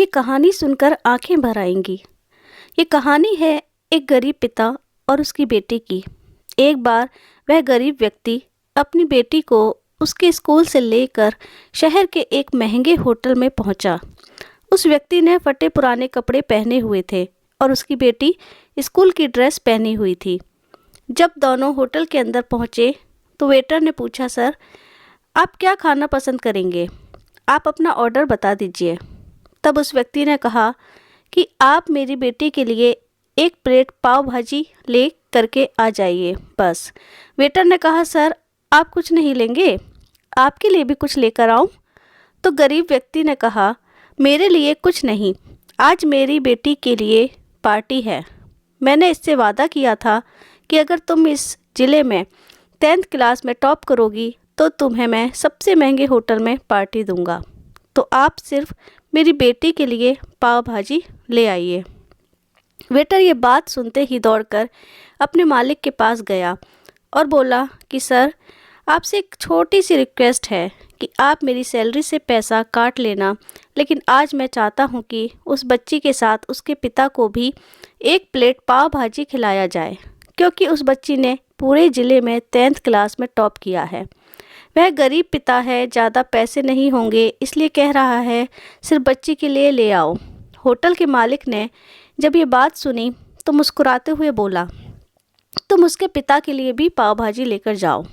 ये कहानी सुनकर आंखें भर आएंगी। ये कहानी है एक गरीब पिता और उसकी बेटी की। एक बार वह गरीब व्यक्ति अपनी बेटी को उसके स्कूल से लेकर शहर के एक महंगे होटल में पहुंचा। उस व्यक्ति ने फटे पुराने कपड़े पहने हुए थे और उसकी बेटी स्कूल की ड्रेस पहनी हुई थी। जब दोनों होटल के अंदर पहुंचे तो वेटर ने पूछा, सर आप क्या खाना पसंद करेंगे? आप अपना ऑर्डर बता दीजिए। तब उस व्यक्ति ने कहा कि आप मेरी बेटी के लिए एक प्लेट पाव भाजी ले करके आ जाइए बस। वेटर ने कहा, सर आप कुछ नहीं लेंगे? आपके लिए भी कुछ लेकर आऊं? तो गरीब व्यक्ति ने कहा, मेरे लिए कुछ नहीं, आज मेरी बेटी के लिए पार्टी है। मैंने इससे वादा किया था कि अगर तुम इस ज़िले में 10th क्लास में टॉप करोगी तो तुम्हें मैं सबसे महंगे होटल में पार्टी दूंगा। तो आप सिर्फ मेरी बेटी के लिए पाव भाजी ले आइए। वेटर ये बात सुनते ही दौड़कर अपने मालिक के पास गया और बोला कि सर आपसे एक छोटी सी रिक्वेस्ट है कि आप मेरी सैलरी से पैसा काट लेना, लेकिन आज मैं चाहता हूँ कि उस बच्ची के साथ उसके पिता को भी एक प्लेट पाव भाजी खिलाया जाए, क्योंकि उस बच्ची ने पूरे ज़िले में 10th क्लास में टॉप किया है। वह गरीब पिता है, ज़्यादा पैसे नहीं होंगे, इसलिए कह रहा है सिर्फ बच्ची के लिए ले आओ। होटल के मालिक ने जब ये बात सुनी तो मुस्कुराते हुए बोला, तुम उसके पिता के लिए भी पाव भाजी लेकर जाओ।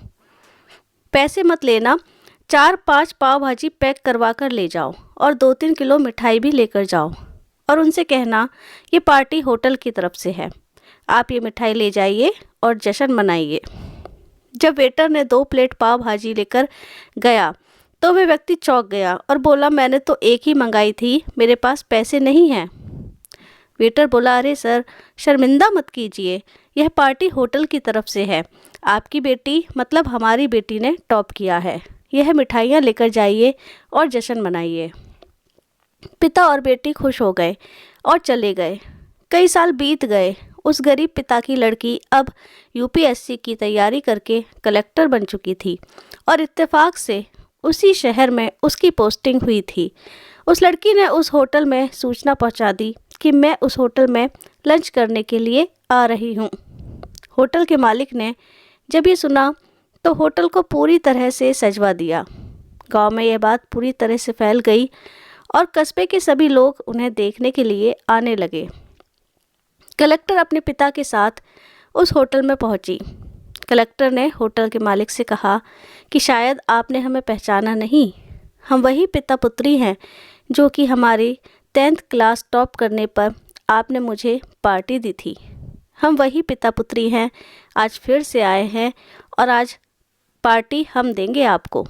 पैसे मत लेना, 4-5 पाव भाजी पैक करवा कर ले जाओ और 2-3 किलो मिठाई भी लेकर जाओ और उनसे कहना ये पार्टी होटल की तरफ से है, आप ये मिठाई ले जाइए और जश्न मनाइए। जब वेटर ने 2 प्लेट पाव भाजी लेकर गया तो वह व्यक्ति चौंक गया और बोला, मैंने तो एक ही मंगाई थी, मेरे पास पैसे नहीं हैं। वेटर बोला, अरे सर शर्मिंदा मत कीजिए, यह पार्टी होटल की तरफ से है, आपकी बेटी मतलब हमारी बेटी ने टॉप किया है, यह मिठाइयाँ लेकर जाइए और जश्न मनाइए। पिता और बेटी खुश हो गए और चले गए। कई साल बीत गए। उस गरीब पिता की लड़की अब यूपीएससी की तैयारी करके कलेक्टर बन चुकी थी और इत्तेफाक से उसी शहर में उसकी पोस्टिंग हुई थी। उस लड़की ने उस होटल में सूचना पहुंचा दी कि मैं उस होटल में लंच करने के लिए आ रही हूं। होटल के मालिक ने जब ये सुना तो होटल को पूरी तरह से सजवा दिया। गांव में यह बात पूरी तरह से फैल गई और कस्बे के सभी लोग उन्हें देखने के लिए आने लगे। कलेक्टर अपने पिता के साथ उस होटल में पहुंची। कलेक्टर ने होटल के मालिक से कहा कि शायद आपने हमें पहचाना नहीं, हम वही पिता पुत्री हैं जो कि हमारी 10th क्लास टॉप करने पर आपने मुझे पार्टी दी थी। हम वही पिता पुत्री हैं, आज फिर से आए हैं और आज पार्टी हम देंगे आपको,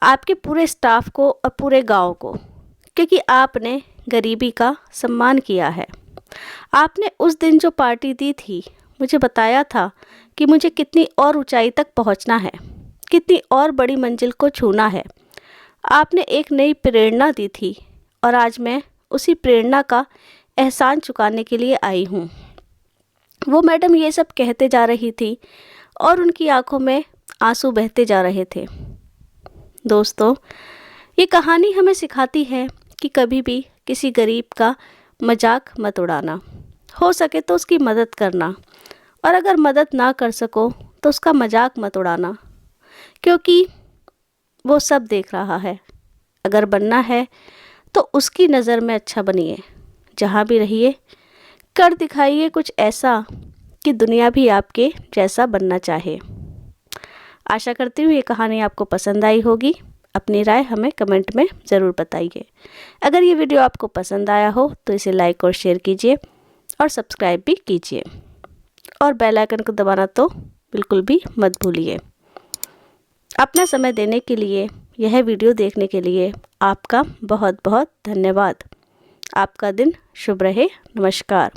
आपके पूरे स्टाफ को और पूरे गांव को, क्योंकि आपने गरीबी का सम्मान किया है। आपने उस दिन जो पार्टी दी थी मुझे बताया था कि मुझे कितनी और ऊंचाई तक पहुंचना है, कितनी और बड़ी मंजिल को छूना है। आपने एक नई प्रेरणा दी थी और आज मैं उसी प्रेरणा का एहसान चुकाने के लिए आई हूँ। वो मैडम ये सब कहते जा रही थी और उनकी आंखों में आंसू बहते जा रहे थे। दोस्तों, ये कहानी हमें सिखाती है कि कभी भी किसी गरीब का मजाक मत उड़ाना, हो सके तो उसकी मदद करना, और अगर मदद ना कर सको तो उसका मजाक मत उड़ाना, क्योंकि वो सब देख रहा है। अगर बनना है तो उसकी नज़र में अच्छा बनिए, जहाँ भी रहिए कर दिखाइए कुछ ऐसा कि दुनिया भी आपके जैसा बनना चाहे। आशा करती हूँ ये कहानी आपको पसंद आई होगी। अपनी राय हमें कमेंट में ज़रूर बताइए। अगर ये वीडियो आपको पसंद आया हो तो इसे लाइक और शेयर कीजिए और सब्सक्राइब भी कीजिए और बेल आइकन को दबाना तो बिल्कुल भी मत भूलिए। अपना समय देने के लिए, यह वीडियो देखने के लिए आपका बहुत बहुत धन्यवाद। आपका दिन शुभ रहे। नमस्कार।